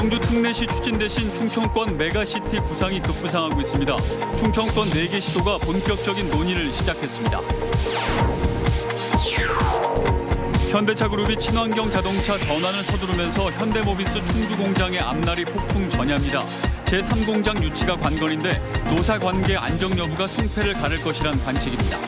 청주 특례시 추진 대신 충청권 메가시티 구상이 급부상하고 있습니다. 충청권 4개 시도가 본격적인 논의를 시작했습니다. 현대차그룹이 친환경 자동차 전환을 서두르면서 현대모비스 충주공장의 앞날이 폭풍 전야입니다. 제3공장 유치가 관건인데 노사관계 안정 여부가 승패를 가를 것이란 관측입니다.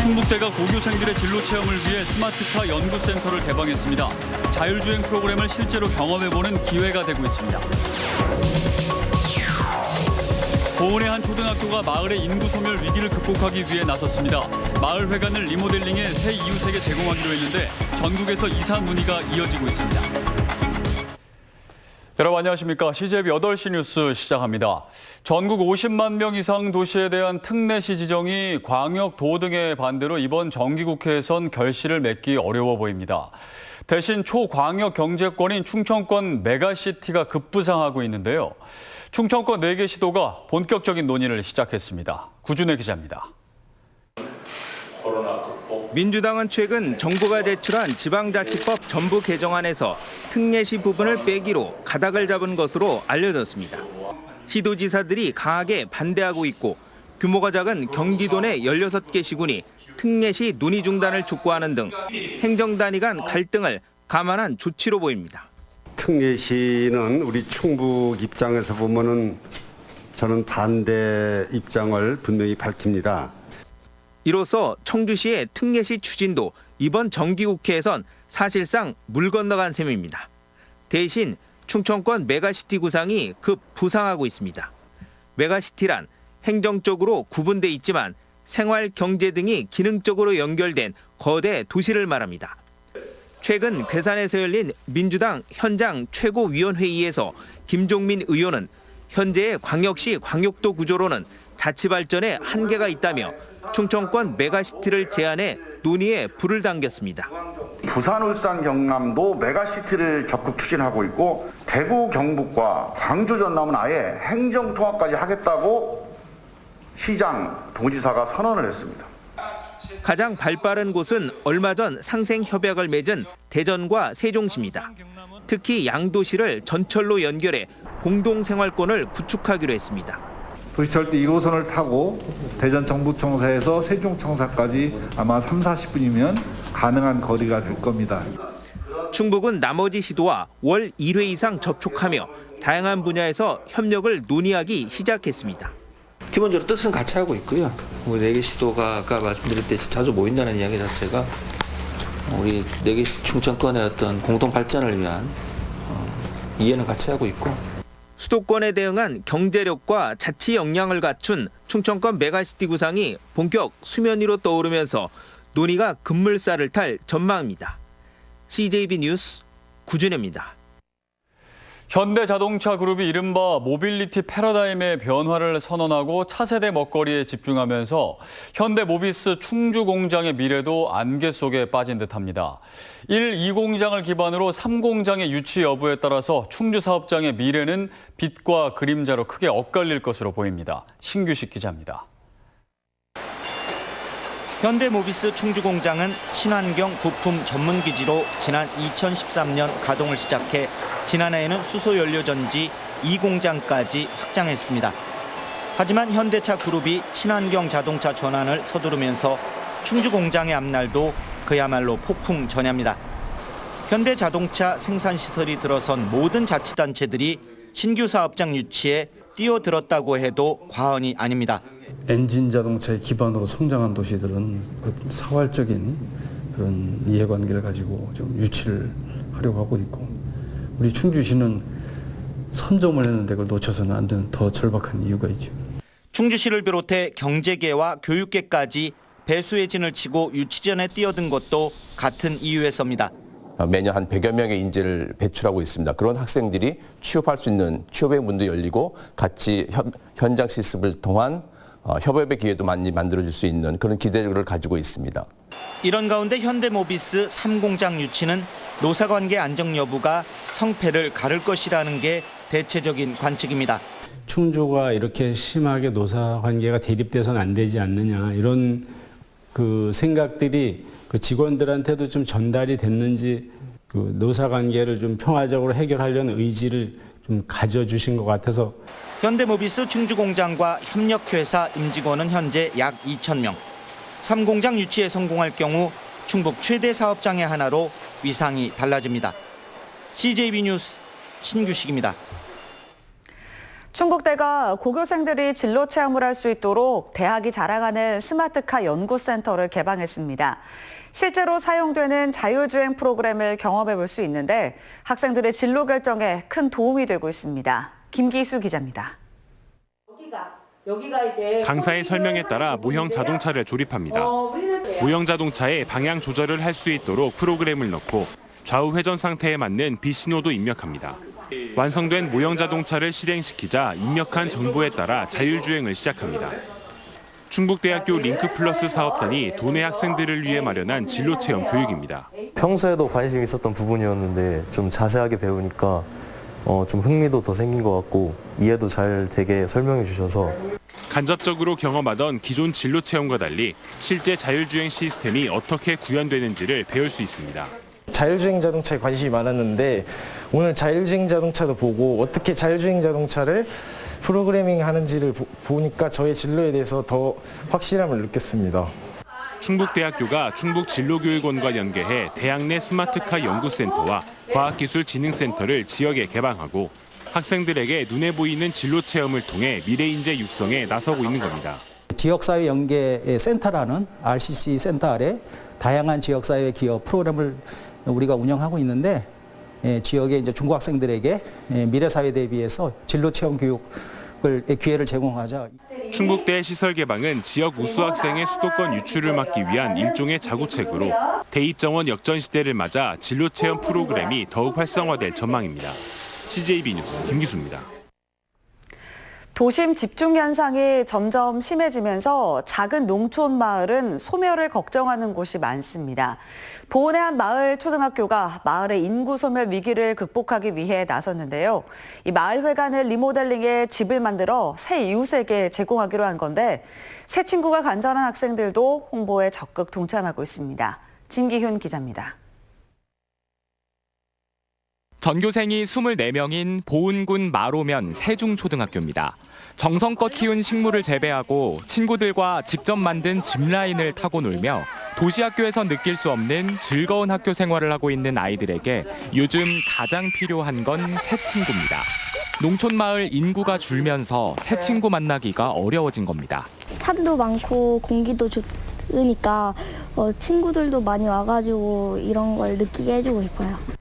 충북대가 고교생들의 진로 체험을 위해 스마트카 연구센터를 개방했습니다. 자율주행 프로그램을 실제로 경험해보는 기회가 되고 있습니다. 고은의 한 초등학교가 마을의 인구 소멸 위기를 극복하기 위해 나섰습니다. 마을 회관을 리모델링해 새 이웃에게 제공하기로 했는데 전국에서 이사 문의가 이어지고 있습니다. 여러분 안녕하십니까. CJB 8시 뉴스 시작합니다. 전국 50만 명 이상 도시에 대한 특례시 지정이 광역도 등의 반대로 이번 정기국회에선 결실을 맺기 어려워 보입니다. 대신 초광역 경제권인 충청권 메가시티가 급부상하고 있는데요. 충청권 4개 시도가 본격적인 논의를 시작했습니다. 구준혜 기자입니다. 민주당은 최근 정부가 제출한 지방자치법 전부 개정안에서 특례시 부분을 빼기로 가닥을 잡은 것으로 알려졌습니다. 시도지사들이 강하게 반대하고 있고 규모가 작은 경기도 내 16개 시군이 특례시 논의 중단을 촉구하는 등 행정단위 간 갈등을 감안한 조치로 보입니다. 특례시는 우리 충북 입장에서 보면은 저는 반대 입장을 분명히 밝힙니다. 이로써 청주시의 특례시 추진도 이번 정기국회에선 사실상 물 건너간 셈입니다. 대신 충청권 메가시티 구상이 급부상하고 있습니다. 메가시티란 행정적으로 구분돼 있지만 생활, 경제 등이 기능적으로 연결된 거대 도시를 말합니다. 최근 괴산에서 열린 민주당 현장 최고위원회의에서 김종민 의원은 현재의 광역시 광역도 구조로는 자치 발전에 한계가 있다며 충청권 메가시티를 제안해 논의에 불을 당겼습니다. 부산, 울산, 경남도 메가시티를 적극 추진하고 있고 대구, 경북과 광주, 전남은 아예 행정통합까지 하겠다고 시장, 도지사가 선언을 했습니다. 가장 발빠른 곳은 얼마 전 상생협약을 맺은 대전과 세종시입니다. 특히 양도시를 전철로 연결해 공동생활권을 구축하기로 했습니다. 도시철도 1호선을 타고 대전 정부청사에서 세종청사까지 아마 30-40분이면 가능한 거리가 될 겁니다. 충북은 나머지 시도와 월 1회 이상 접촉하며 다양한 분야에서 협력을 논의하기 시작했습니다. 기본적으로 뜻은 같이 하고 있고요. 우리 4개 시도가 아까 말씀드릴 때 자주 모인다는 이야기 자체가 우리 4개 충청권의 어떤 공동 발전을 위한 이해는 같이 하고 있고 수도권에 대응한 경제력과 자치 역량을 갖춘 충청권 메가시티 구상이 본격 수면 위로 떠오르면서 논의가 급물살을 탈 전망입니다. CJB 뉴스 구준혜입니다. 현대자동차그룹이 이른바 모빌리티 패러다임의 변화를 선언하고 차세대 먹거리에 집중하면서 현대모비스 충주공장의 미래도 안개 속에 빠진 듯합니다. 1, 2공장을 기반으로 3공장의 유치 여부에 따라서 충주 사업장의 미래는 빛과 그림자로 크게 엇갈릴 것으로 보입니다. 신규식 기자입니다. 현대모비스 충주공장은 친환경 부품 전문기지로 지난 2013년 가동을 시작해 지난해에는 수소연료전지 2공장까지 확장했습니다. 하지만 현대차그룹이 친환경 자동차 전환을 서두르면서 충주공장의 앞날도 그야말로 폭풍 전야입니다. 현대자동차 생산시설이 들어선 모든 자치단체들이 신규 사업장 유치에 뛰어들었다고 해도 과언이 아닙니다. 엔진 자동차의 기반으로 성장한 도시들은 사활적인 그런 이해관계를 가지고 좀 유치를 하려고 하고 있고 우리 충주시는 선점을 했는데 그걸 놓쳐서는 안 되는 더 절박한 이유가 있죠. 충주시를 비롯해 경제계와 교육계까지 배수의 진을 치고 유치전에 뛰어든 것도 같은 이유에서입니다. 매년 한 100여 명의 인재를 배출하고 있습니다. 그런 학생들이 취업할 수 있는 취업의 문도 열리고 같이 현장 실습을 통한 협업의 기회도 많이 만들어줄 수 있는 그런 기대를 가지고 있습니다. 이런 가운데 현대모비스 3공장 유치는 노사관계 안정 여부가 성패를 가를 것이라는 게 대체적인 관측입니다. 충주가 이렇게 심하게 노사관계가 대립돼서는 안 되지 않느냐 이런 그 생각들이 그 직원들한테도 좀 전달이 됐는지 그 노사 관계를 좀 평화적으로 해결하려는 의지를 좀 가져주신 것 같아서 현대모비스 충주공장과 협력회사 임직원은 현재 약 2,000명. 3공장 유치에 성공할 경우 충북 최대 사업장의 하나로 위상이 달라집니다. CJB 뉴스 신규식입니다. 충북대가 고교생들이 진로 체험을 할 수 있도록 대학이 자랑하는 스마트카 연구센터를 개방했습니다. 실제로 사용되는 자율주행 프로그램을 경험해 볼 수 있는데 학생들의 진로 결정에 큰 도움이 되고 있습니다. 김기수 기자입니다. 강사의 설명에 따라 모형 자동차를 조립합니다. 모형 자동차에 방향 조절을 할 수 있도록 프로그램을 넣고 좌우 회전 상태에 맞는 비신호도 입력합니다. 완성된 모형 자동차를 실행시키자 입력한 정보에 따라 자율주행을 시작합니다. 충북대학교 링크플러스 사업단이 도내 학생들을 위해 마련한 진로체험 교육입니다. 평소에도 관심이 있었던 부분이었는데 좀 자세하게 배우니까 좀 흥미도 더 생긴 것 같고 이해도 잘 되게 설명해 주셔서 간접적으로 경험하던 기존 진로체험과 달리 실제 자율주행 시스템이 어떻게 구현되는지를 배울 수 있습니다. 자율주행 자동차에 관심이 많았는데 오늘 자율주행 자동차도 보고 어떻게 자율주행 자동차를 프로그래밍 하는지를 보니까 저의 진로에 대해서 더 확실함을 느꼈습니다. 충북대학교가 충북진로교육원과 연계해 대학 내 스마트카 연구센터와 과학기술진흥센터를 지역에 개방하고 학생들에게 눈에 보이는 진로체험을 통해 미래인재 육성에 나서고 있는 겁니다. 지역사회 연계 센터라는 RCC 센터 아래 다양한 지역사회 기업 프로그램을 우리가 운영하고 있는데 지역의 이제 중고학생들에게 미래사회 대비해서 진로체험 교육을 기회를 제공하자. 충북대 시설 개방은 지역 우수 학생의 수도권 유출을 막기 위한 일종의 자구책으로 대입 정원 역전 시대를 맞아 진로체험 프로그램이 더욱 활성화될 전망입니다. CJB 뉴스 김기수입니다. 도심 집중 현상이 점점 심해지면서 작은 농촌 마을은 소멸을 걱정하는 곳이 많습니다. 보은의 한 마을 초등학교가 마을의 인구 소멸 위기를 극복하기 위해 나섰는데요. 이 마을 회관을 리모델링해 집을 만들어 새 이웃에게 제공하기로 한 건데 새 친구가 간절한 학생들도 홍보에 적극 동참하고 있습니다. 진기훈 기자입니다. 전교생이 24명인 보은군 마로면 세중초등학교입니다. 정성껏 키운 식물을 재배하고 친구들과 직접 만든 짚라인을 타고 놀며 도시학교에서 느낄 수 없는 즐거운 학교 생활을 하고 있는 아이들에게 요즘 가장 필요한 건 새 친구입니다. 농촌 마을 인구가 줄면서 새 친구 만나기가 어려워진 겁니다. 산도 많고 공기도 좋으니까 친구들도 많이 와가지고 이런 걸 느끼게 해주고 싶어요.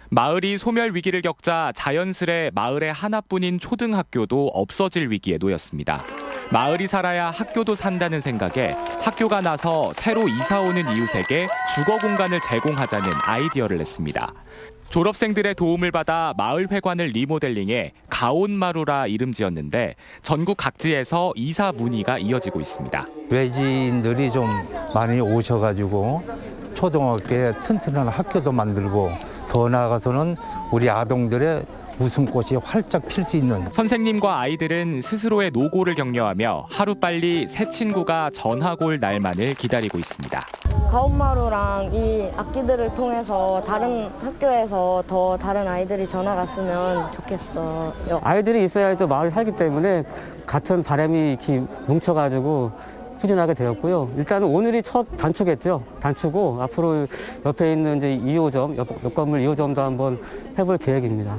마을이 소멸 위기를 겪자 자연스레 마을의 하나뿐인 초등학교도 없어질 위기에 놓였습니다. 마을이 살아야 학교도 산다는 생각에 학교가 나서 새로 이사 오는 이웃에게 주거 공간을 제공하자는 아이디어를 냈습니다. 졸업생들의 도움을 받아 마을 회관을 리모델링해 가온마루라 이름 지었는데 전국 각지에서 이사 문의가 이어지고 있습니다. 외지인들이 좀 많이 오셔가지고 초등학교에 튼튼한 학교도 만들고 더 나아가서는 우리 아동들의 웃음꽃이 활짝 필 수 있는. 선생님과 아이들은 스스로의 노고를 격려하며 하루빨리 새 친구가 전학 올 날만을 기다리고 있습니다. 가온마루랑 이 악기들을 통해서 다른 학교에서 더 다른 아이들이 전학 왔으면 좋겠어요. 아이들이 있어야 또 마을이 살기 때문에 같은 바람이 이렇게 뭉쳐가지고 추진하게 되었고요. 일단은 오늘이 첫 단추겠죠. 단추고 앞으로 옆에 있는 이제 2호점, 옆 건물 2호점도 한번 해볼 계획입니다.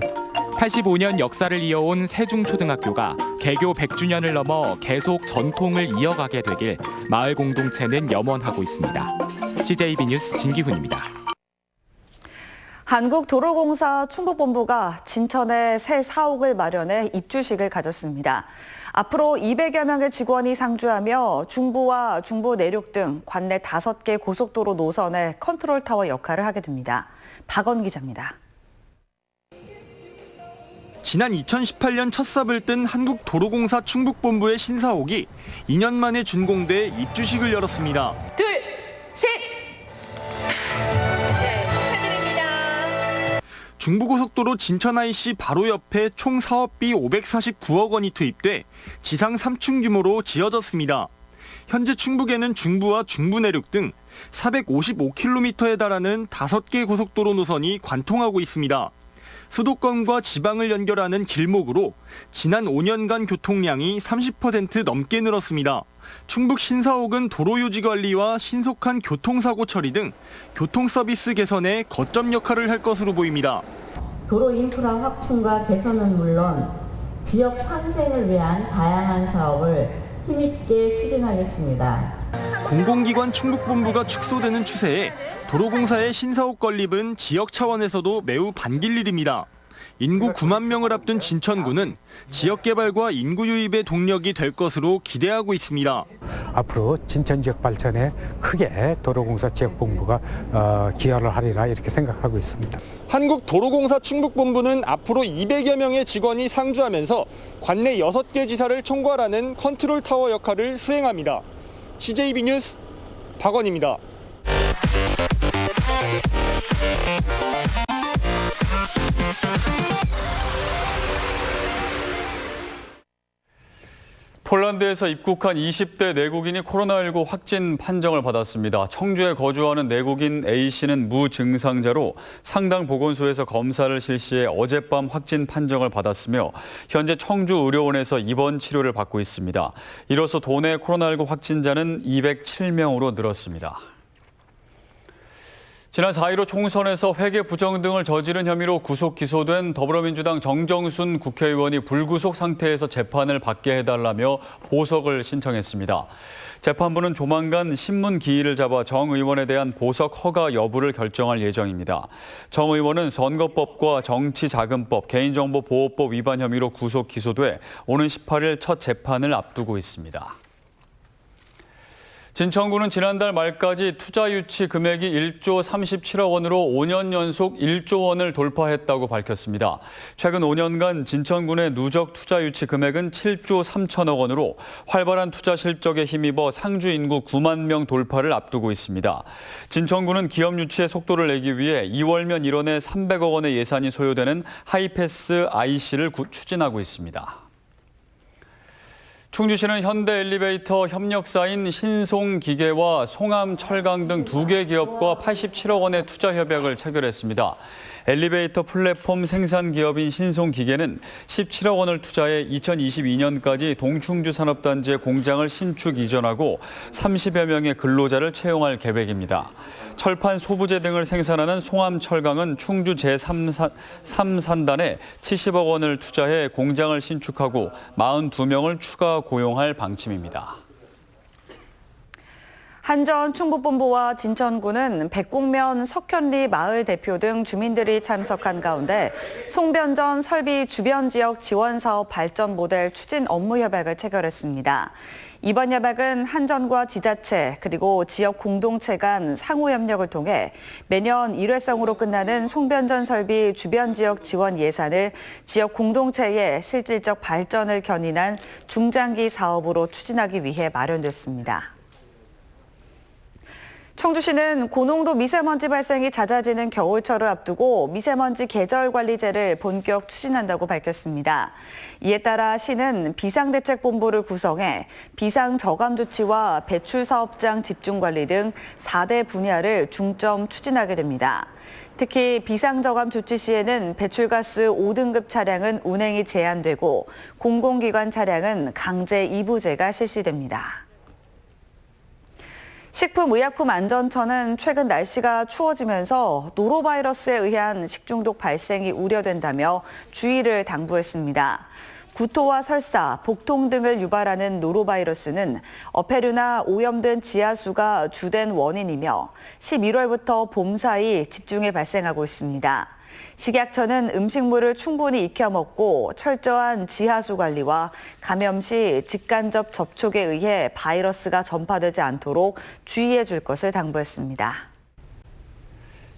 85년 역사를 이어온 세중초등학교가 개교 100주년을 넘어 계속 전통을 이어가게 되길 마을 공동체는 염원하고 있습니다. CJB 뉴스 진기훈입니다. 한국도로공사 충북본부가 진천에 새 사옥을 마련해 입주식을 가졌습니다. 앞으로 200여 명의 직원이 상주하며 중부와 중부 내륙 등 관내 5개 고속도로 노선의 컨트롤타워 역할을 하게 됩니다. 박원 기자입니다. 지난 2018년 첫 삽을 뜬 한국도로공사 충북본부의 신사옥이 2년 만에 준공돼 입주식을 열었습니다. 둘, 셋! 네, 축하드립니다. 중부고속도로 진천 IC 바로 옆에 총 사업비 549억 원이 투입돼 지상 3층 규모로 지어졌습니다. 현재 충북에는 중부와 중부 내륙 등 455km에 달하는 5개 고속도로 노선이 관통하고 있습니다. 수도권과 지방을 연결하는 길목으로 지난 5년간 교통량이 30% 넘게 늘었습니다. 충북 신사옥은 도로 유지 관리와 신속한 교통사고 처리 등 교통 서비스 개선에 거점 역할을 할 것으로 보입니다. 도로 인프라 확충과 개선은 물론 지역 상생을 위한 다양한 사업을 힘있게 추진하겠습니다. 공공기관 충북본부가 축소되는 추세에 도로공사의 신사옥 건립은 지역 차원에서도 매우 반길 일입니다. 인구 9만 명을 앞둔 진천구는 지역 개발과 인구 유입의 동력이 될 것으로 기대하고 있습니다. 앞으로 진천 지역 발전에 크게 도로공사 지역본부가 기여를 하리라 이렇게 생각하고 있습니다. 한국도로공사 충북본부는 앞으로 200여 명의 직원이 상주하면서 관내 6개 지사를 총괄하는 컨트롤타워 역할을 수행합니다. CJB 뉴스 박원입니다. 폴란드에서 입국한 20대 내국인이 코로나19 확진 판정을 받았습니다. 청주에 거주하는 내국인 A씨는 무증상자로 상당 보건소에서 검사를 실시해 어젯밤 확진 판정을 받았으며 현재 청주 의료원에서 입원 치료를 받고 있습니다. 이로써 도내 코로나19 확진자는 207명으로 늘었습니다. 지난 4.15 총선에서 회계 부정 등을 저지른 혐의로 구속 기소된 더불어민주당 정정순 국회의원이 불구속 상태에서 재판을 받게 해달라며 보석을 신청했습니다. 재판부는 조만간 신문 기일을 잡아 정 의원에 대한 보석 허가 여부를 결정할 예정입니다. 정 의원은 선거법과 정치자금법, 개인정보보호법 위반 혐의로 구속 기소돼 오는 18일 첫 재판을 앞두고 있습니다. 진천구는 지난달 말까지 투자 유치 금액이 1조 37억 원으로 5년 연속 1조 원을 돌파했다고 밝혔습니다. 최근 5년간 진천군의 누적 투자 유치 금액은 7조 3천억 원으로 활발한 투자 실적에 힘입어 상주 인구 9만 명 돌파를 앞두고 있습니다. 진천구는 기업 유치의 속도를 내기 위해 2월면 1원에 300억 원의 예산이 소요되는 하이패스 IC를 추진하고 있습니다. 충주시는 현대 엘리베이터 협력사인 신송기계와 송암철강 등 2개 기업과 87억 원의 투자 협약을 체결했습니다. 엘리베이터 플랫폼 생산 기업인 신송기계는 17억 원을 투자해 2022년까지 동충주 산업단지의 공장을 신축 이전하고 30여 명의 근로자를 채용할 계획입니다. 철판 소부재 등을 생산하는 송암철강은 충주 제3산단에 70억 원을 투자해 공장을 신축하고 42명을 추가 고용할 방침입니다. 한전 충북본부와 진천구는 백곡면 석현리 마을 대표 등 주민들이 참석한 가운데 송변전 설비 주변 지역 지원 사업 발전 모델 추진 업무 협약을 체결했습니다. 이번 협약은 한전과 지자체 그리고 지역 공동체 간 상호 협력을 통해 매년 일회성으로 끝나는 송변전 설비 주변 지역 지원 예산을 지역 공동체의 실질적 발전을 견인한 중장기 사업으로 추진하기 위해 마련됐습니다. 청주시는 고농도 미세먼지 발생이 잦아지는 겨울철을 앞두고 미세먼지 계절관리제를 본격 추진한다고 밝혔습니다. 이에 따라 시는 비상대책본부를 구성해 비상저감조치와 배출사업장 집중관리 등 4대 분야를 중점 추진하게 됩니다. 특히 비상저감조치 시에는 배출가스 5등급 차량은 운행이 제한되고 공공기관 차량은 강제 이부제가 실시됩니다. 식품의약품안전처는 최근 날씨가 추워지면서 노로바이러스에 의한 식중독 발생이 우려된다며 주의를 당부했습니다. 구토와 설사, 복통 등을 유발하는 노로바이러스는 어패류나 오염 등 지하수가 주된 원인이며 11월부터 봄 사이 집중해 발생하고 있습니다. 식약처는 음식물을 충분히 익혀 먹고 철저한 지하수 관리와 감염 시 직간접 접촉에 의해 바이러스가 전파되지 않도록 주의해 줄 것을 당부했습니다.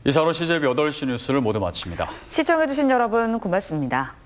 이상으로 CJB 8시 뉴스를 모두 마칩니다. 시청해 주신 여러분 고맙습니다.